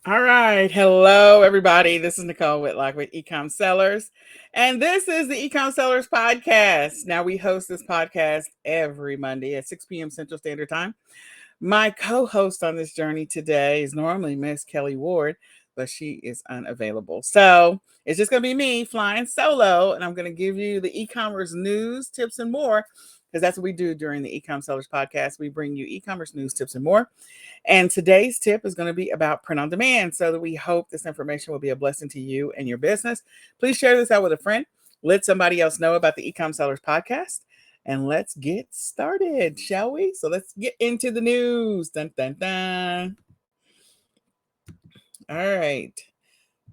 All right. Hello, everybody. This is Nicole Whitlock with eCom Sellers. And this is the eCom Sellers podcast. Now, we host this podcast every Monday at 6 p.m. Central Standard Time. My co host on this journey today is normally Miss Kelly Ward, but she is unavailable. So it's just going to be me flying solo, and I'm going to give you the e commerce news, tips, and more. Because that's what we do during the eCom Sellers podcast. We bring you e commerce news, tips, and more. And today's tip is going to be about print on demand. So that we hope this information will be a blessing to you and your business. Please share this out with a friend. Let somebody else know about the eCom Sellers podcast. And let's get started, shall we? So let's get into the news. Dun, dun, dun. All right.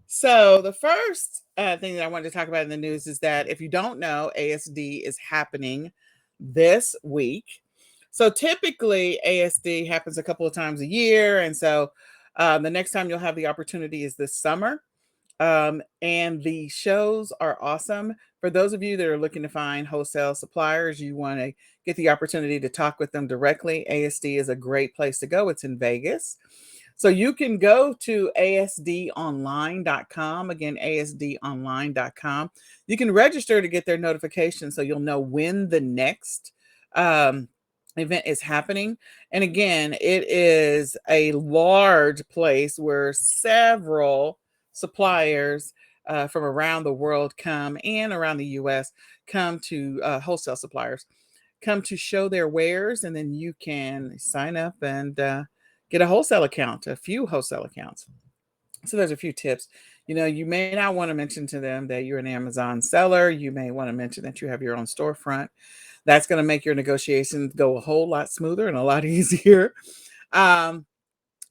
So the first thing that I wanted to talk about in the news is that if you don't know, ASD is happening this week. So typically ASD happens a couple of times a year. And so the next time you'll have the opportunity is this summer. And the shows are awesome. For those of you that are looking to find wholesale suppliers, you want to get the opportunity to talk with them directly. ASD is a great place to go. It's in Vegas. So you can go to asdonline.com. Again, asdonline.com. You can register to get their notifications so you'll know when the next um, event is happening. And again, it is a large place where several suppliers from around the world come and around the US come to wholesale suppliers come to show their wares, and then you can sign up and get a wholesale account, a few wholesale accounts. So there's a few tips. You may not want to mention to them that you're an Amazon seller. You may want to mention that you have your own storefront. That's going to make your negotiations go a whole lot smoother and a lot easier. Um,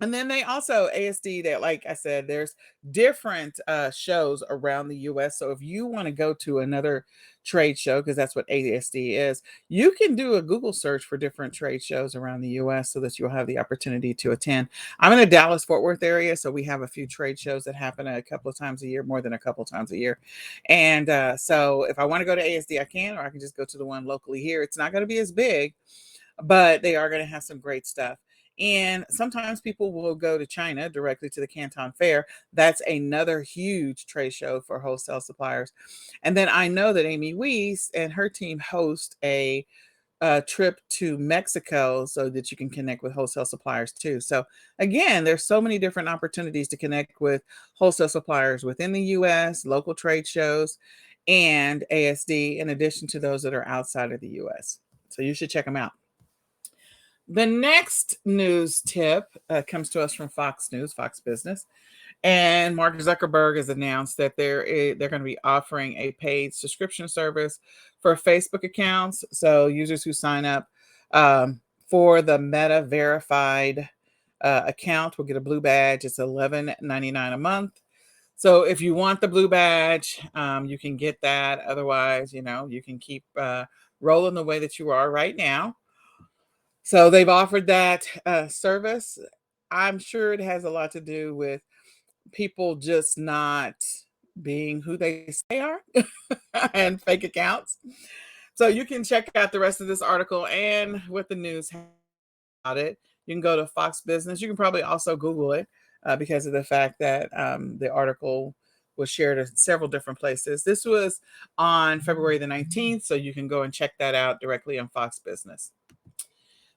and then they also ASD that, like I said, there's different shows around the US. So if you want to go to another trade show, because that's what ASD is, you can do a Google search for different trade shows around the US so that you'll have the opportunity to attend. I'm in the Dallas Fort Worth area, so we have a few trade shows that happen a couple of times a year, more than a couple of times a year. And so if I want to go to ASD, I can, or I can just go to the one locally here. It's not going to be as big, but they are going to have some great stuff. And sometimes people will go to China directly to the Canton Fair. That's another huge trade show for wholesale suppliers. And then I know that Amy Weiss and her team host a trip to Mexico so that you can connect with wholesale suppliers too. So again, there's so many different opportunities to connect with wholesale suppliers within the US, local trade shows, and ASD, in addition to those that are outside of the US. So you should check them out. The next news tip comes to us from Fox News, Fox Business, and Mark Zuckerberg has announced that they're going to be offering a paid subscription service for Facebook accounts. So users who sign up for the Meta verified account will get a blue badge. It's $11.99 a month. So if you want the blue badge, you can get that. Otherwise, you can keep rolling the way that you are right now. So they've offered that service. I'm sure it has a lot to do with people just not being who they say they are and fake accounts. So you can check out the rest of this article and what the news about it. You can go to Fox Business. You can probably also Google it because of the fact that the article was shared in several different places. This was on February the 19th, so you can go and check that out directly on Fox Business.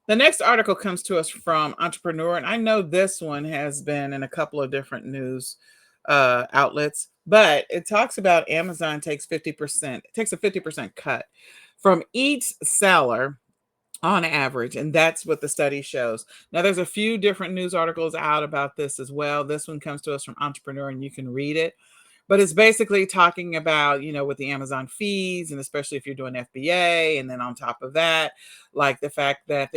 The next article comes to us from Entrepreneur, and I know this one has been in a couple of different news outlets, but it talks about Amazon takes 50%, takes a 50% cut from each seller on average, and that's what the study shows. Now, there's a few different news articles out about this as well. This one comes to us from Entrepreneur, and you can read it. But it's basically talking about, with the Amazon fees, and especially if you're doing FBA, and then on top of that, like the fact that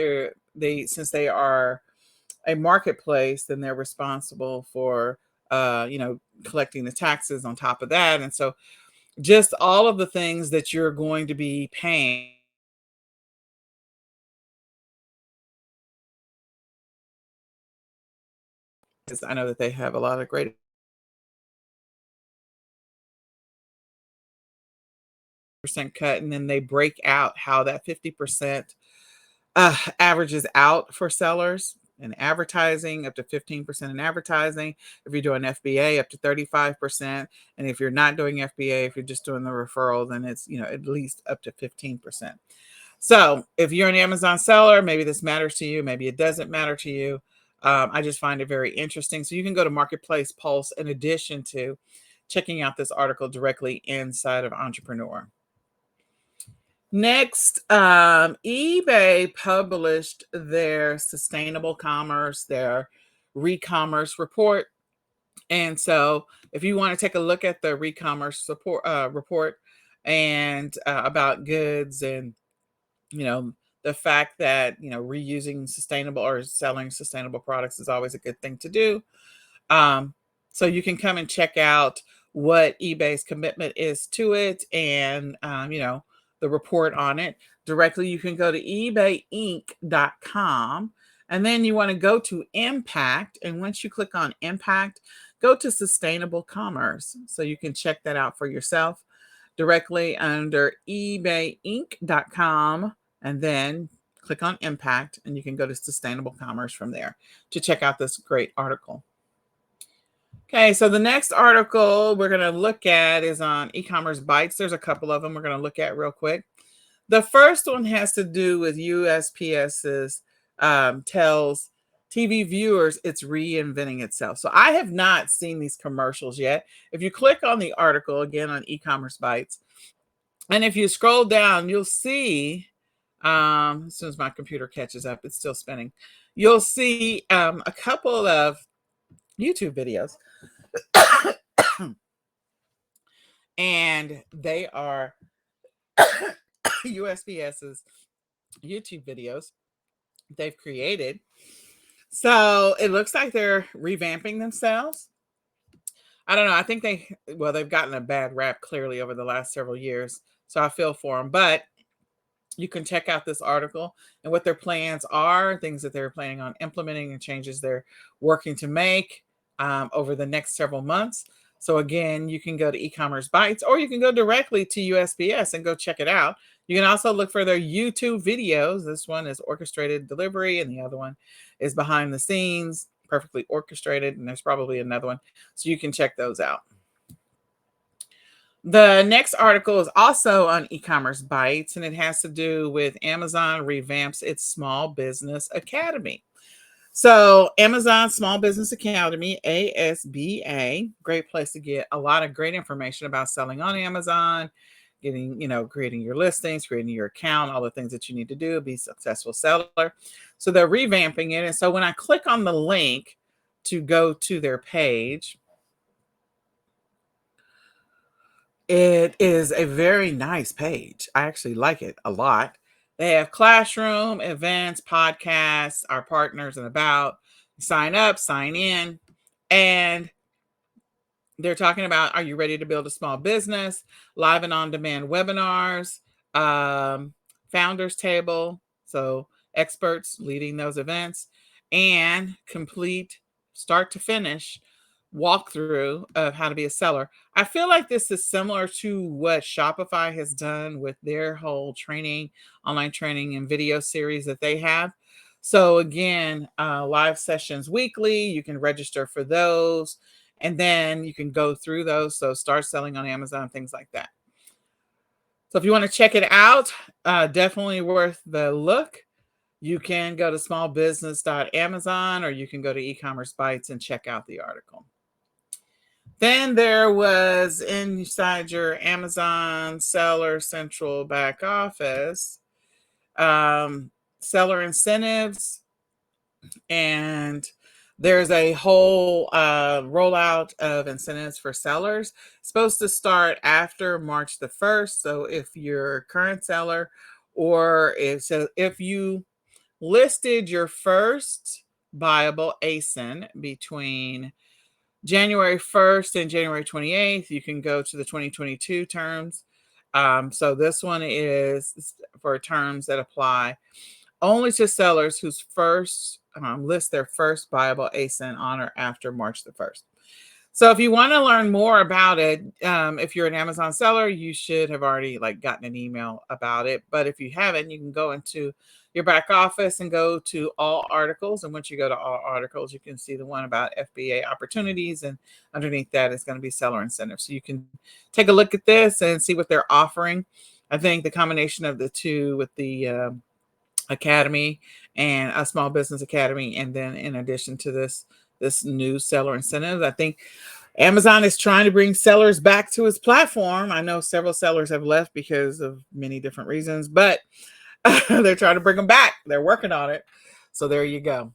since they are a marketplace, then they're responsible for collecting the taxes on top of that. And so just all of the things that you're going to be paying. Because I know that they have a lot of great percent cut, and then they break out how that 50% averages out for sellers. in advertising, up to 15% in advertising. If you're doing FBA, up to 35%. And if you're not doing FBA, if you're just doing the referral, then it's, at least up to 15%. So if you're an Amazon seller, maybe this matters to you, maybe it doesn't matter to you. I just find it very interesting. So you can go to Marketplace Pulse in addition to checking out this article directly inside of Entrepreneur. Next, eBay published their sustainable commerce, their re-commerce report. And so if you want to take a look at the re-commerce support, report and about goods and, the fact that, reusing sustainable or selling sustainable products is always a good thing to do. So you can come and check out what eBay's commitment is to it and, the report on it directly. You can go to ebayinc.com and then you want to go to impact. And once you click on impact, go to sustainable commerce. So you can check that out for yourself directly under ebayinc.com and then click on impact and you can go to sustainable commerce from there to check out this great article. Okay, so the next article we're going to look at is on e-commerce bites. There's a couple of them we're going to look at real quick. The first one has to do with USPS's tells TV viewers it's reinventing itself. So I have not seen these commercials yet. If you click on the article again on e-commerce bites, and if you scroll down, you'll see, as soon as my computer catches up, it's still spinning. You'll see a couple of YouTube videos. And they are USPS's YouTube videos they've created. So it looks like they're revamping themselves. I don't know. I think they've gotten a bad rap clearly over the last several years. So I feel for them. But you can check out this article and what their plans are, things that they're planning on implementing and changes they're working to make over the next several months. So again, you can go to e-commerce bites or you can go directly to USPS and go check it out. You can also look for their YouTube videos. This one is orchestrated delivery and the other one is behind the scenes, perfectly orchestrated. And there's probably another one. So you can check those out. The next article is also on e-commerce bites and it has to do with Amazon revamps its Small Business Academy. So Amazon Small Business Academy, ASBA, great place to get a lot of great information about selling on Amazon, creating your listings, creating your account, all the things that you need to do, be a successful seller. So they're revamping it. And so when I click on the link to go to their page, it is a very nice page. I actually like it a lot. They have classroom, events, podcasts, our partners and about. Sign up, sign in. And they're talking about, are you ready to build a small business? Live and on-demand webinars, founders table. So experts leading those events and complete start to finish walkthrough of how to be a seller. I feel like this is similar to what Shopify has done with their whole training, online training and video series that they have. So again, live sessions weekly, you can register for those and then you can go through those. So start selling on Amazon, things like that. So if you want to check it out, definitely worth the look. You can go to smallbusiness.amazon or you can go to e-commerce bites and check out the article. Then there was inside your Amazon Seller Central back office, seller incentives. And there's a whole rollout of incentives for sellers. It's supposed to start after March the 1st. So if you're a current seller or if you listed your first buyable ASIN between January 1st and January 28th, you can go to the 2022 terms. So this one is for terms that apply only to sellers whose first list their first buyable ASIN on or after March the 1st. So if you want to learn more about it, if you're an Amazon seller, you should have already like gotten an email about it. But if you haven't, you can go into your back office and go to all articles. And once you go to all articles, you can see the one about FBA opportunities. And underneath that is going to be seller incentives. So you can take a look at this and see what they're offering. I think the combination of the two with the academy and a small business academy, and then in addition to this new seller incentive, I think Amazon is trying to bring sellers back to its platform. I know several sellers have left because of many different reasons, but they're trying to bring them back. They're working on it. So there you go.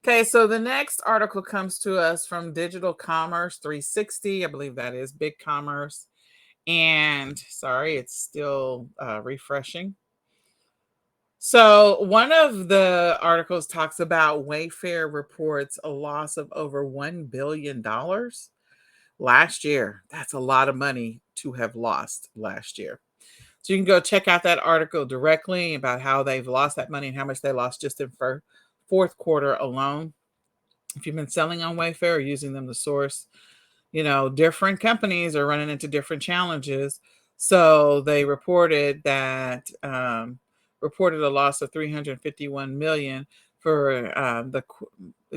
Okay, so the next article comes to us from Digital Commerce 360. I believe that is Big Commerce. And sorry, it's still refreshing. So one of the articles talks about Wayfair reports a loss of over $1 billion last year. That's a lot of money to have lost last year. So you can go check out that article directly about how they've lost that money and how much they lost just in fourth quarter alone. If you've been selling on Wayfair or using them to source, different companies are running into different challenges. So they reported a loss of 351 million for it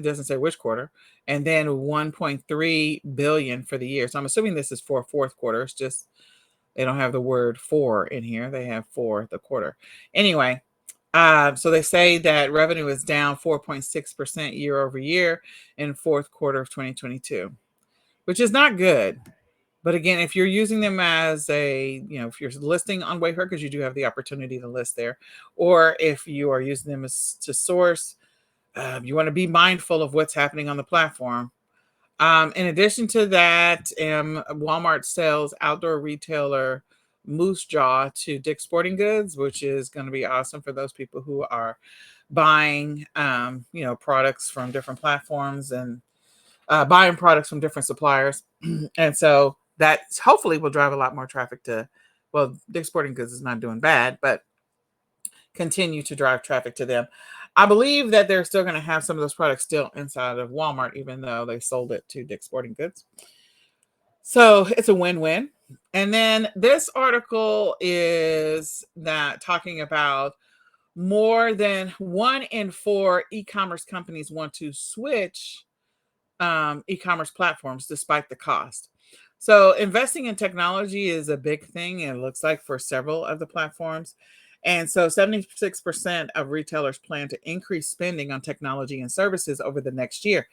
doesn't say which quarter, and then 1.3 billion for the year. So I'm assuming this is for fourth quarter. It's just they don't have the word for in here. They have for the quarter. Anyway, so they say that revenue is down 4.6% year over year in fourth quarter of 2022, which is not good. But again, if you're using them as if you're listing on Wayfair, because you do have the opportunity to list there, or if you are using them as to source, you want to be mindful of what's happening on the platform. In addition to that, Walmart sells outdoor retailer Moose Jaw to Dick's Sporting Goods, which is going to be awesome for those people who are buying, products from different platforms and buying products from different suppliers. And so that hopefully will drive a lot more traffic to, well, Dick's Sporting Goods is not doing bad, but continue to drive traffic to them. I believe that they're still going to have some of those products still inside of Walmart, even though they sold it to Dick's Sporting Goods. So it's a win-win. And then this article is that talking about more than 1 in 4 e-commerce companies want to switch e-commerce platforms despite the cost. So investing in technology is a big thing, it looks like, for several of the platforms. And so 76% of retailers plan to increase spending on technology and services over the next year.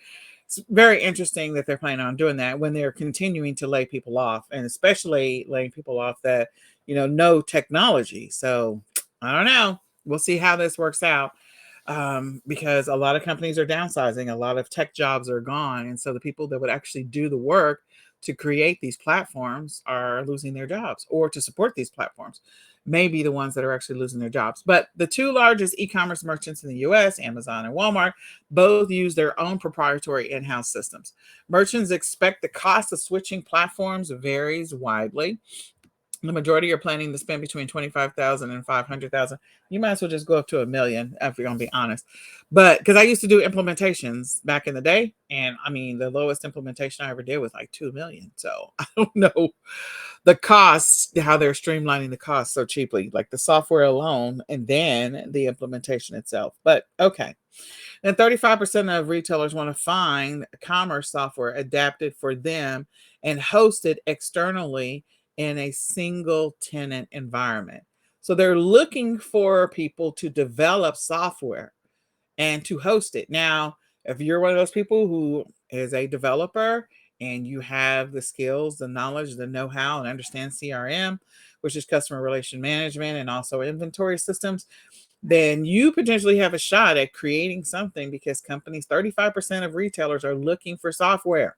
It's very interesting that they're planning on doing that when they're continuing to lay people off, and especially laying people off that, know technology. So I don't know. We'll see how this works out, because a lot of companies are downsizing, a lot of tech jobs are gone. And so the people that would actually do the work to create these platforms are losing their jobs, or to support these platforms may be the ones that are actually losing their jobs. But the two largest e-commerce merchants in the US, Amazon and Walmart, both use their own proprietary in-house systems. Merchants expect the cost of switching platforms varies widely. The majority are planning to spend between 25,000 and 500,000. You might as well just go up to $1 million, if you're gonna be honest. But because I used to do implementations back in the day, and I mean the lowest implementation I ever did was like 2 million. So I don't know the costs, how they're streamlining the costs so cheaply, like the software alone, and then the implementation itself. But okay. And 35% of retailers want to find commerce software adapted for them and hosted externally in a single tenant environment. So they're looking for people to develop software and to host it. Now, if you're one of those people who is a developer and you have the skills, the knowledge, the know-how, and understand CRM, which is customer relation management, and also inventory systems, then you potentially have a shot at creating something, because 35% of retailers are looking for software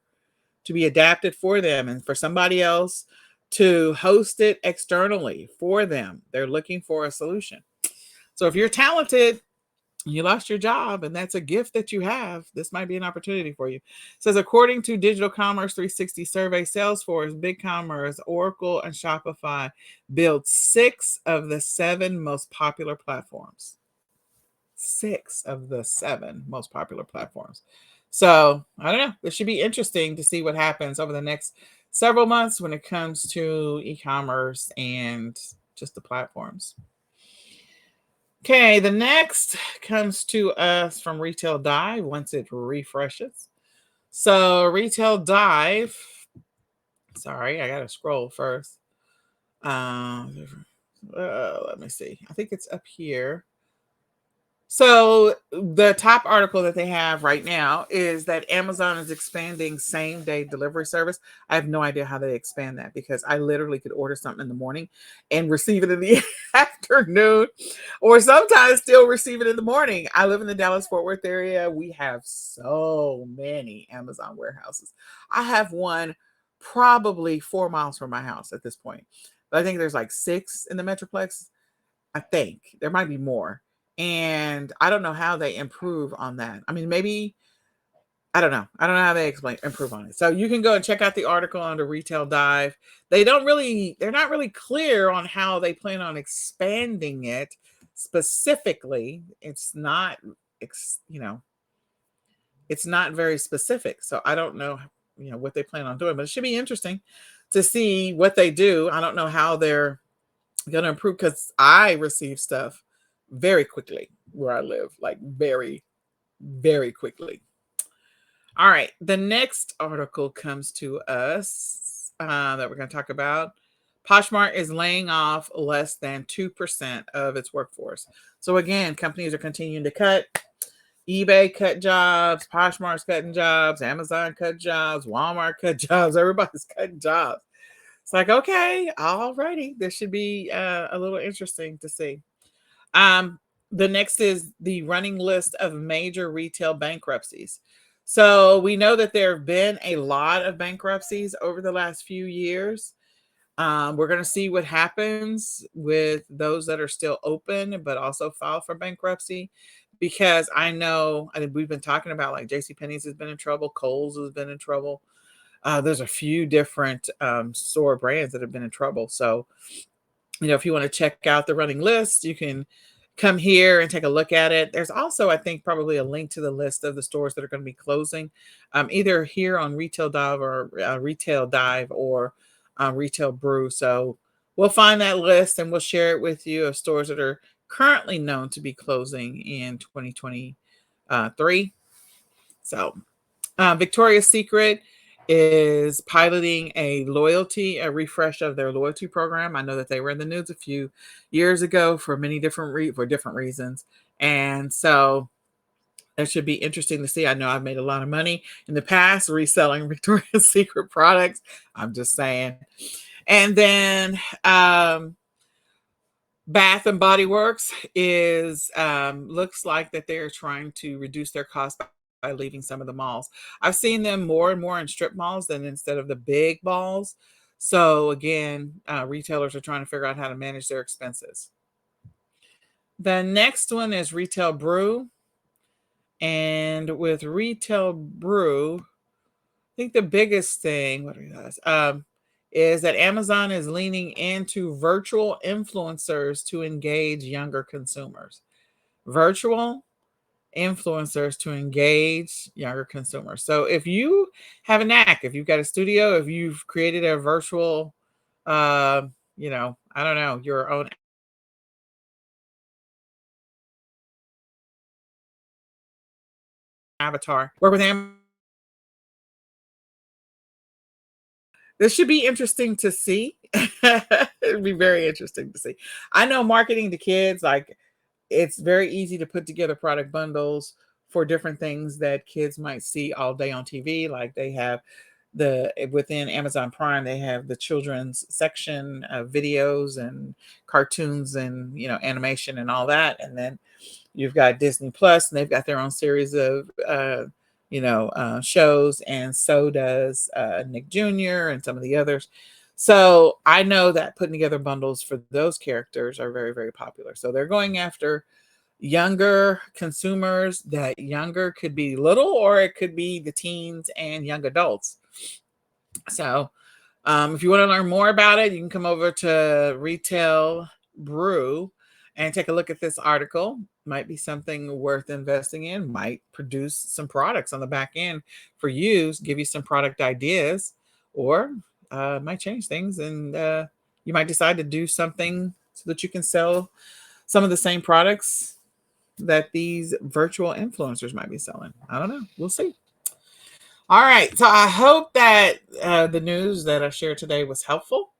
to be adapted for them and for somebody else to host it externally for them. They're looking for a solution. So if you're talented, you lost your job, and that's a gift that you have, this might be an opportunity for you. It says, according to Digital Commerce 360 survey, Salesforce, BigCommerce, Oracle, and Shopify build 6 of the 7 most popular platforms. 6 of the 7 most popular platforms. So I don't know. It should be interesting to see what happens over the next several months when it comes to e-commerce and just the platforms. Okay, the next comes to us from Retail Dive once it refreshes. So Retail Dive, sorry, I gotta scroll first. Um, let me see. I think it's up here. So the top article that they have right now is that Amazon is expanding same day delivery service. I have no idea how they expand that because I literally could order something in the morning and receive it in the afternoon, or sometimes still receive it in the morning. I live in the Dallas Fort Worth area. We have so many Amazon warehouses. I have one probably 4 miles from my house at this point, but I think there's like six in the Metroplex. I think there might be more. And I don't know how they improve on that. I mean, maybe I don't know. I don't know how they explain improve on it. So you can go and check out the article under Retail Dive. They're not really clear on how they plan on expanding it specifically. It's not you know, it's not very specific. So I don't know, what they plan on doing, but it should be interesting to see what they do. I don't know how they're gonna improve because I receive stuff very quickly where I live, like very, very quickly. All right, the next article comes to us that we're going to talk about. Poshmark is laying off less than 2% of its workforce. So again, companies are continuing to cut. eBay cut jobs, Poshmark's cutting jobs, Amazon cut jobs, Walmart cut jobs. Everybody's cutting jobs. It's like, okay, alrighty. This should be a little interesting to see. Um, the next is the running list of major retail bankruptcies. So we know that there have been a lot of bankruptcies over the last few years. We're going to see what happens with those that are still open, but also filed for bankruptcy. Because I mean, we've been talking about like J.C. Penney's has been in trouble, Kohl's has been in trouble. There's a few different store brands that have been in trouble. So, if you want to check out the running list, you can come here and take a look at it. There's also, I think, probably a link to the list of the stores that are going to be closing, either here on Retail Dive or Retail Brew. So we'll find that list and we'll share it with you of stores that are currently known to be closing in 2023. So Victoria's Secret is piloting a refresh of their loyalty program. I know that they were in the news a few years ago for many for different reasons, and so it should be interesting to see. I know I've made a lot of money in the past reselling Victoria's Secret products. I'm just saying, and then Bath and Body Works is looks like that they're trying to reduce their costs by leaving some of the malls. I've seen them more and more in strip malls than instead of the big malls. So again, retailers are trying to figure out how to manage their expenses. The next one is Retail Brew. And with Retail Brew, I think the biggest thing, what are you guys? Is that Amazon is leaning into virtual influencers to engage younger consumers. Virtual influencers to engage younger consumers. So if you have a knack, if you've got a studio, if you've created a virtual, I don't know, your own avatar, work with Amazon. This should be interesting to see. It'd be very interesting to see. I know marketing to kids, like it's very easy to put together product bundles for different things that kids might see all day on TV. Like they have within Amazon Prime, they have the children's section of videos and cartoons and animation and all that. And then you've got Disney Plus, and they've got their own series of shows, and so does Nick Jr. and some of the others. So I know that putting together bundles for those characters are very, very popular. So they're going after younger consumers. That younger could be little, or it could be the teens and young adults. So if you want to learn more about it, you can come over to Retail Brew and take a look at this article. might be something worth investing in, might produce some products on the back end for you, give you some product ideas, or might change things. And you might decide to do something so that you can sell some of the same products that these virtual influencers might be selling. I don't know. We'll see. All right. So I hope that the news that I shared today was helpful.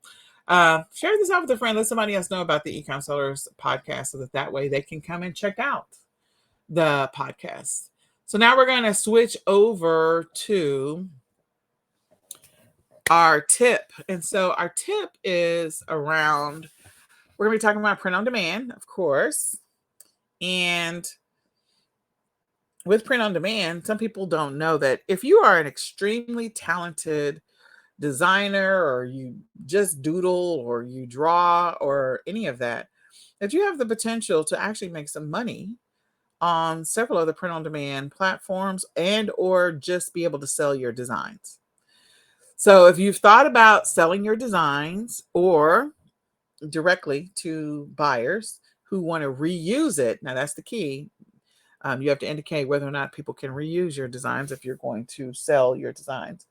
Share this out with a friend. Let somebody else know about the eCom Sellers podcast so that way they can come and check out the podcast. So now we're going to switch over to our tip. And so our tip is around, we're going to be talking about print on demand, of course. And with print on demand, some people don't know that if you are an extremely talented designer, or you just doodle, or you draw, or any of that, that you have the potential to actually make some money on several other print on demand platforms, and or just be able to sell your designs. So if you've thought about selling your designs or directly to buyers who want to reuse it, now that's the key. You have to indicate whether or not people can reuse your designs if you're going to sell your designs.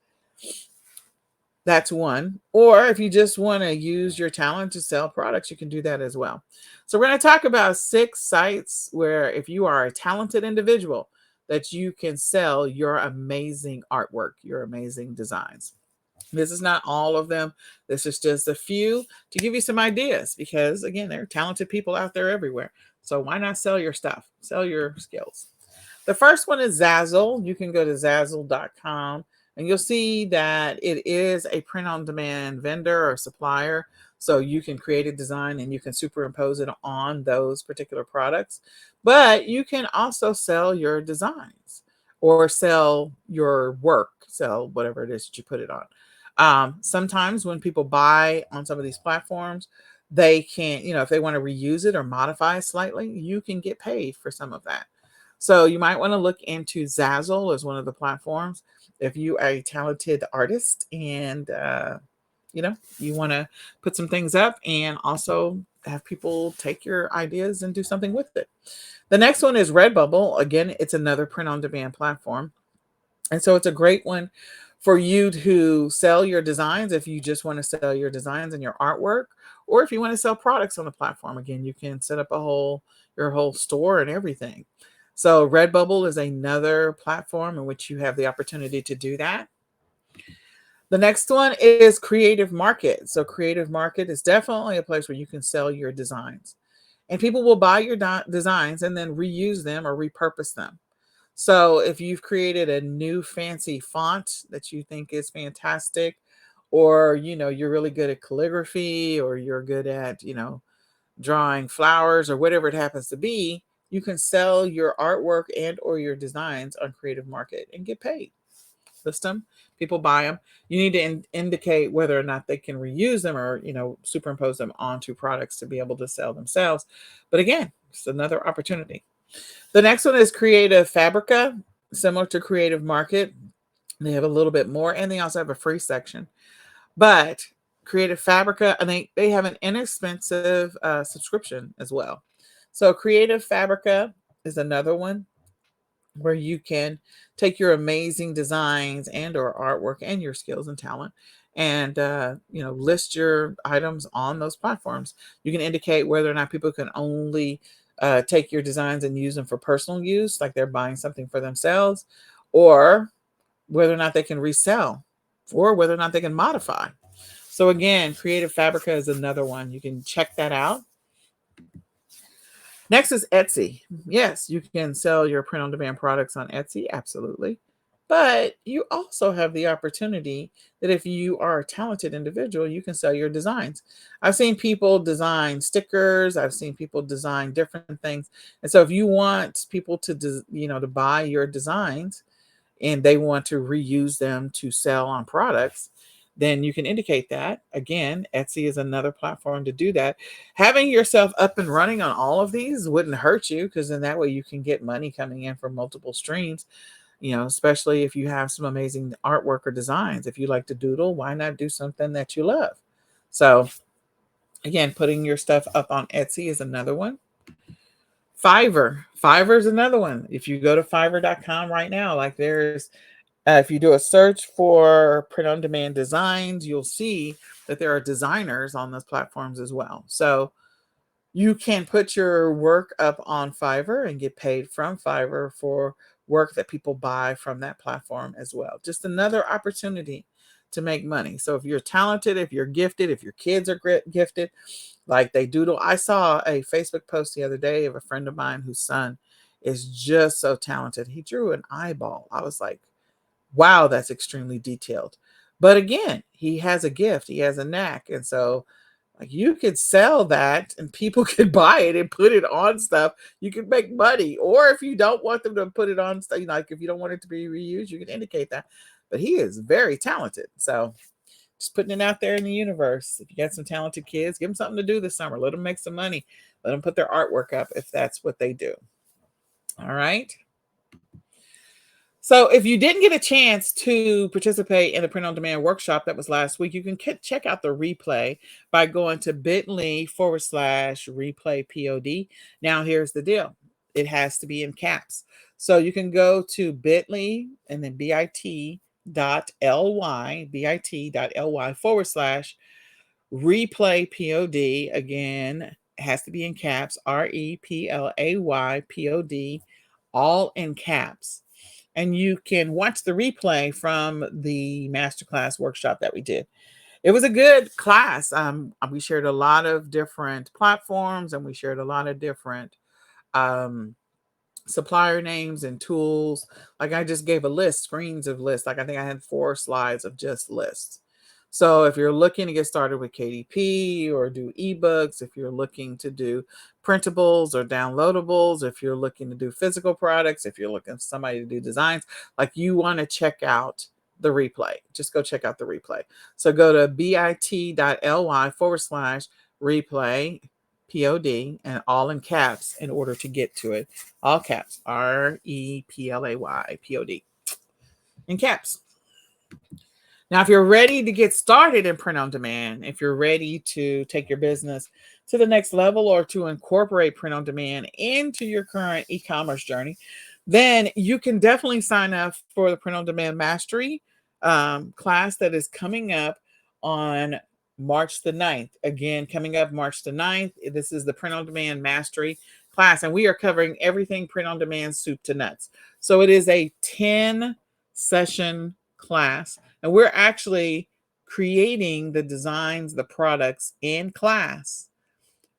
That's one. Or if you just want to use your talent to sell products, you can do that as well. So we're going to talk about 6 sites where, if you are a talented individual, that you can sell your amazing artwork, your amazing designs. This is not all of them. This is just a few to give you some ideas, because again, there are talented people out there everywhere. So why not sell your stuff? Sell your skills. The first one is Zazzle. You can go to Zazzle.com and you'll see that it is a print on demand vendor or supplier. So you can create a design and you can superimpose it on those particular products. But you can also sell your designs or sell your work, sell whatever it is that you put it on. Sometimes when people buy on some of these platforms, they can, if they want to reuse it or modify it slightly, you can get paid for some of that. So you might want to look into Zazzle as one of the platforms if you are a talented artist and you want to put some things up and also have people take your ideas and do something with it. The next one is Redbubble. Again, it's another print on demand platform. And so it's a great one for you to sell your designs if you just want to sell your designs and your artwork, or if you want to sell products on the platform. Again, you can set up your whole store and everything. So Redbubble is another platform in which you have the opportunity to do that. The next one is Creative Market. So Creative Market is definitely a place where you can sell your designs. And people will buy your designs and then reuse them or repurpose them. So if you've created a new fancy font that you think is fantastic, or you're really good at calligraphy, or you're good at drawing flowers, or whatever it happens to be, you can sell your artwork and or your designs on Creative Market and get paid. List them, people buy them. You need to indicate whether or not they can reuse them or superimpose them onto products to be able to sell themselves. But again, it's another opportunity. The next one is Creative Fabrica, similar to Creative Market. They have a little bit more, and they also have a free section. But Creative Fabrica, and they have an inexpensive subscription as well. So Creative Fabrica is another one where you can take your amazing designs and or artwork and your skills and talent and list your items on those platforms. You can indicate whether or not people can only take your designs and use them for personal use, like they're buying something for themselves, or whether or not they can resell, or whether or not they can modify. So again, Creative Fabrica is another one. You can check that out. Next is Etsy. Yes, you can sell your print on demand products on Etsy, absolutely. But you also have the opportunity that if you are a talented individual, you can sell your designs. I've seen people design stickers. I've seen people design different things. And so if you want people to buy your designs and they want to reuse them to sell on products, then you can indicate that. Again, Etsy is another platform to do that. Having yourself up and running on all of these wouldn't hurt you, because then that way you can get money coming in from multiple streams, especially if you have some amazing artwork or designs. If you like to doodle, why not do something that you love? So again, putting your stuff up on Etsy is another one. Fiverr. Fiverr is another one. If you go to fiverr.com right now, like there's, if you do a search for print on demand designs, you'll see that there are designers on those platforms as well. So you can put your work up on Fiverr and get paid from Fiverr for work that people buy from that platform as well. Just another opportunity to make money. So if you're talented, if you're gifted, if your kids are gifted, like they doodle. I saw a Facebook post the other day of a friend of mine whose son is just so talented. He drew an eyeball. I was like, wow, that's extremely detailed. But again, he has a gift, he has a knack. And so, like, you could sell that and people could buy it and put it on stuff. You could make money. Or if you don't want them to put it on stuff, like if you don't want it to be reused, you can indicate that. But he is very talented. So just putting it out there in the universe. If you got some talented kids, give them something to do this summer. Let them make some money. Let them put their artwork up if that's what they do. All right. So if you didn't get a chance to participate in the print on demand workshop that was last week, you can check out the replay by going to bit.ly/replay pod. Now here's the deal. It has to be in caps. So you can go to bit.ly and then bit.ly/replay pod. Again, it has to be in caps, REPLAY POD, all in caps. And you can watch the replay from the masterclass workshop that we did. It was a good class. We shared a lot of different platforms and we shared a lot of different um, supplier names and tools. Like I just gave a list, screens of lists. Like I think I had 4 slides of just lists. So if you're looking to get started with KDP or do ebooks, if you're looking to do printables or downloadables, if you're looking to do physical products, if you're looking for somebody to do designs, like you want to check out the replay. Just go check out the replay. So go to bit.ly/replay pod and all in caps in order to get to it. All caps, REPLAY POD in caps. Now, if you're ready to get started in print on demand, if you're ready to take your business to the next level or to incorporate print on demand into your current e-commerce journey, then you can definitely sign up for the print on demand mastery class that is coming up on March the 9th. Again, coming up March the 9th, this is the print on demand mastery class, and we are covering everything print on demand soup to nuts. So it is a 10 session class, and we're actually creating the designs, the products in class,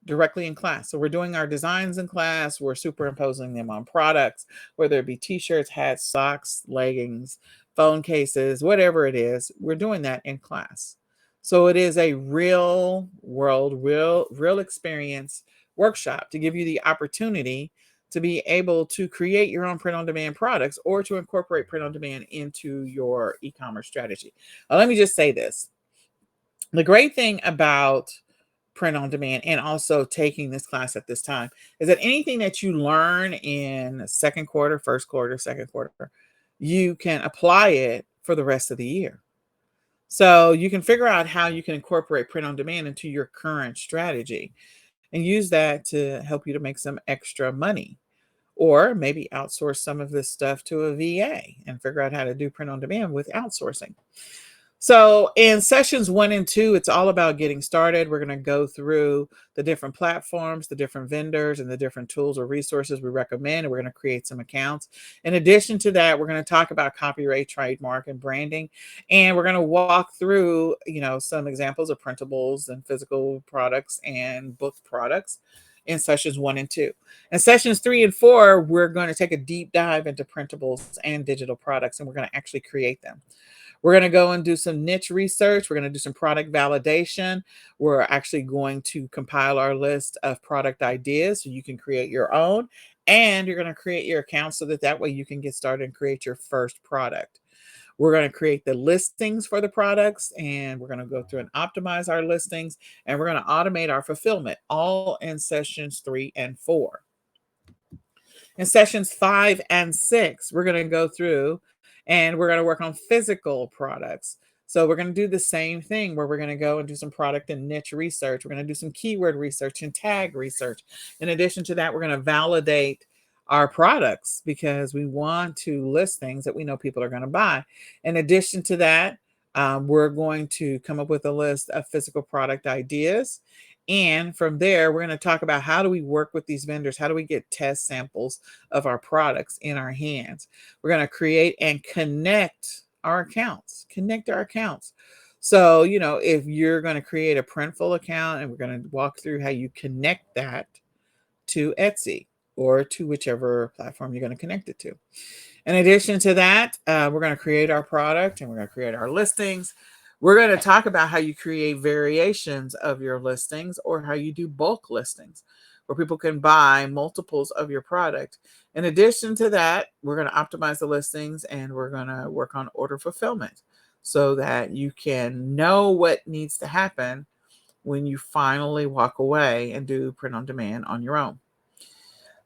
directly in class. So we're doing our designs in class, we're superimposing them on products, whether it be t-shirts, hats, socks, leggings, phone cases, whatever it is, we're doing that in class. So it is a real world, real experience workshop to give you the opportunity to be able to create your own print on demand products or to incorporate print on demand into your e-commerce strategy. Now, let me just say this. The great thing about print on demand and also taking this class at this time is that anything that you learn in second quarter, first quarter, second quarter, you can apply it for the rest of the year. So you can figure out how you can incorporate print on demand into your current strategy and use that to help you to make some extra money. Or maybe outsource some of this stuff to a VA and figure out how to do print on demand with outsourcing. So in sessions 1 and 2, it's all about getting started. We're going to go through the different platforms, the different vendors, and the different tools or resources we recommend, and we're going to create some accounts. In addition to that, we're going to talk about copyright, trademark, and branding, and we're going to walk through, some examples of printables and physical products and book products in sessions 1 and 2. In sessions 3 and 4, we're going to take a deep dive into printables and digital products, and we're going to actually create them. We're going to go and do some niche research. We're going to do some product validation. We're actually going to compile our list of product ideas so you can create your own. And you're going to create your account so that way you can get started and create your first product. We're going to create the listings for the products, and we're going to go through and optimize our listings, and we're going to automate our fulfillment, all in sessions 3 and 4. In sessions 5 and 6, we're going to go through and we're going to work on physical products. So we're going to do the same thing where we're going to go and do some product and niche research. We're going to do some keyword research and tag research. In addition to that, we're going to validate our products because we want to list things that we know people are going to buy. In addition to that, we're going to come up with a list of physical product ideas. And from there, we're going to talk about how do we work with these vendors? How do we get test samples of our products in our hands? We're going to create and connect our accounts, connect our accounts. So, if you're going to create a Printful account, and we're going to walk through how you connect that to Etsy or to whichever platform you're going to connect it to. In addition to that, we're going to create our product and we're going to create our listings. We're going to talk about how you create variations of your listings or how you do bulk listings where people can buy multiples of your product. In addition to that, we're going to optimize the listings and we're going to work on order fulfillment so that you can know what needs to happen when you finally walk away and do print on demand on your own.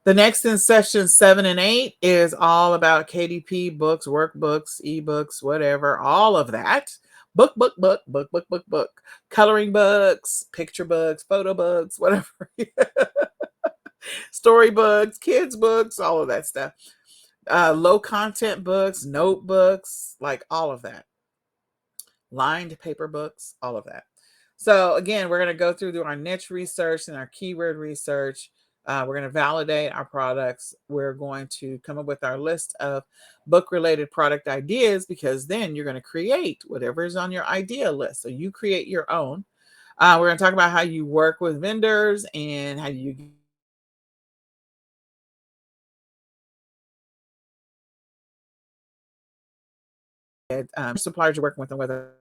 The next in session 7 and 8 is all about KDP books, workbooks, ebooks, whatever, all of that. Book, coloring books, picture books, photo books, whatever. Storybooks, kids books, all of that stuff. Low content books, notebooks, like all of that. Lined paper books, all of that. So again, we're going to go through our niche research and our keyword research. We're going to validate our products. We're going to come up with our list of book-related product ideas because then you're going to create whatever is on your idea list. So you create your own. We're going to talk about how you work with vendors and how you get suppliers you're working with and whether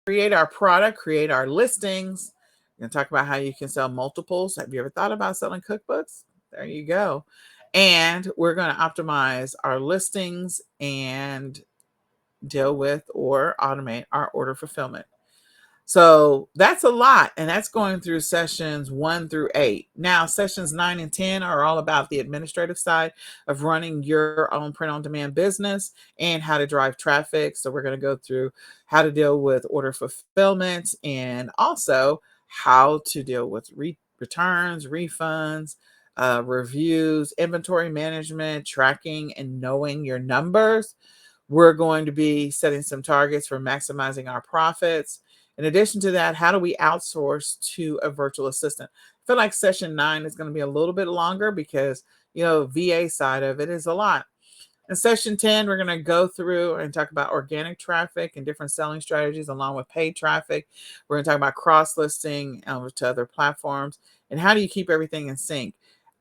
create our product, create our listings. We're going to talk about how you can sell multiples. Have you ever thought about selling cookbooks? There you go. And we're going to optimize our listings and deal with or automate our order fulfillment. So that's a lot. And that's going through sessions 1 through 8. Now, sessions 9 and 10 are all about the administrative side of running your own print on demand business and how to drive traffic. So we're going to go through how to deal with order fulfillment and also how to deal with returns, refunds, reviews, inventory management, tracking, and knowing your numbers. We're going to be setting some targets for maximizing our profits. In addition to that, how do we outsource to a virtual assistant? I feel like session 9 is going to be a little bit longer because, VA side of it is a lot. In session 10, we're going to go through and talk about organic traffic and different selling strategies along with paid traffic. We're going to talk about cross-listing to other platforms and how do you keep everything in sync.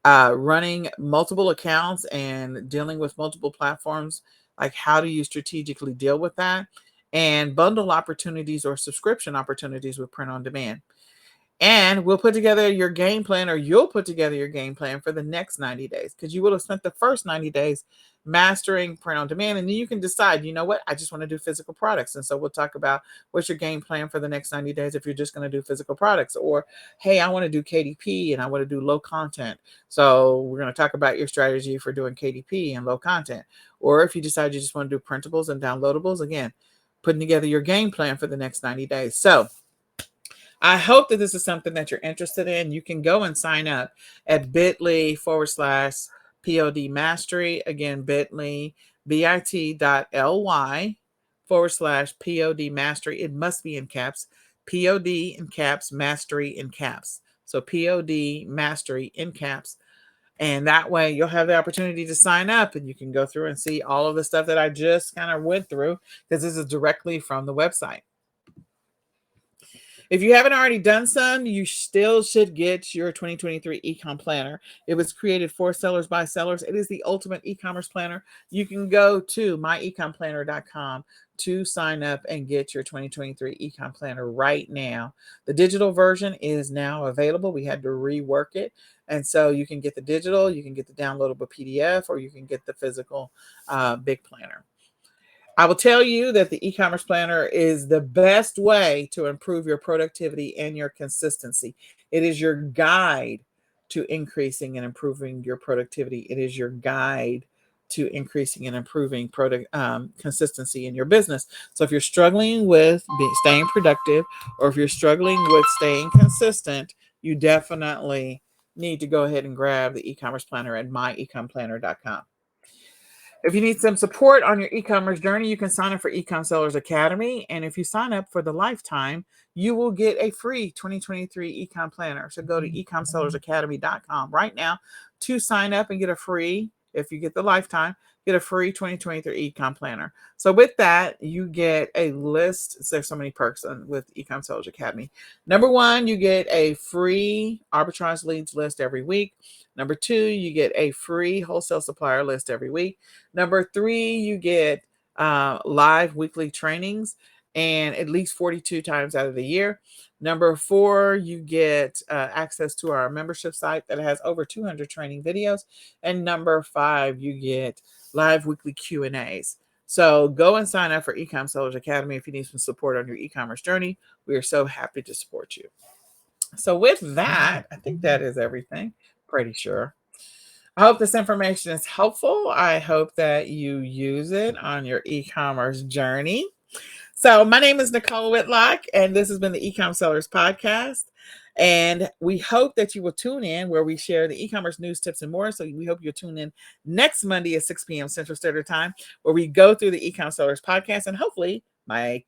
Running multiple accounts and dealing with multiple platforms, like how do you strategically deal with that? And bundle opportunities or subscription opportunities with print on demand. And we'll put together your game plan, or you'll put together your game plan for the next 90 days because you will have spent the first 90 days mastering print on demand. And then you can decide, you know what, I just want to do physical products. And so we'll talk about what's your game plan for the next 90 days if you're just going to do physical products. Or, hey, I want to do KDP and I want to do low content. So we're going to talk about your strategy for doing KDP and low content. Or if you decide you just want to do printables and downloadables, again, putting together your game plan for the next 90 days. So I hope that this is something that you're interested in. You can go and sign up at bit.ly/POD mastery. Again, bit.ly, bit.ly/POD mastery. It must be in caps. POD in caps, mastery in caps. So POD mastery in caps. And that way you'll have the opportunity to sign up and you can go through and see all of the stuff that I just kind of went through because this is directly from the website. If you haven't already done some, you still should get your 2023 eCom planner. It was created for sellers by sellers. It is the ultimate e-commerce planner. You can go to myecomplanner.com to sign up and get your 2023 ecom planner right now. The digital version is now available. We had to rework it. And so you can get the digital, you can get the downloadable PDF, or you can get the physical big planner. I will tell you that the e-commerce planner is the best way to improve your productivity and your consistency. It is your guide to increasing and improving your productivity. It is your guide to increasing and improving product consistency in your business. So if you're struggling with staying productive, or if you're struggling with staying consistent, you definitely need to go ahead and grab the e-commerce planner at myecomplanner.com. If you need some support on your e-commerce journey, you can sign up for eCom Sellers Academy. And if you sign up for the lifetime, you will get a free 2023 eCom planner. So go to ecomsellersacademy.com right now to sign up and get a free, if you get the lifetime, get a free 2023 ecom planner. So with that, you get a list. There's so many perks with eCom Sellers Academy. Number one, you get a free arbitrage leads list every week. Number two, you get a free wholesale supplier list every week. Number three, you get live weekly trainings, and at least 42 times out of the year. Number four, you get access to our membership site that has over 200 training videos. And number five, you get live weekly Q&As. So go and sign up for eCom Sellers Academy if you need some support on your e-commerce journey. We are so happy to support you. So with that, I think that is everything. Pretty sure. I hope this information is helpful. I hope that you use it on your e-commerce journey. So my name is Nicole Whitlock, and this has been the eCom Sellers Podcast. And we hope that you will tune in where we share the e-commerce news, tips, and more. So we hope you'll tune in next Monday at 6 p.m. Central Standard Time, where we go through the eCom Sellers Podcast. And hopefully my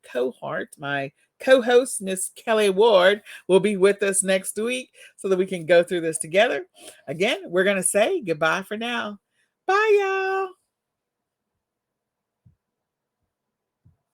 co-host, Miss Kelly Ward, will be with us next week so that we can go through this together. Again, we're going to say goodbye for now. Bye, y'all.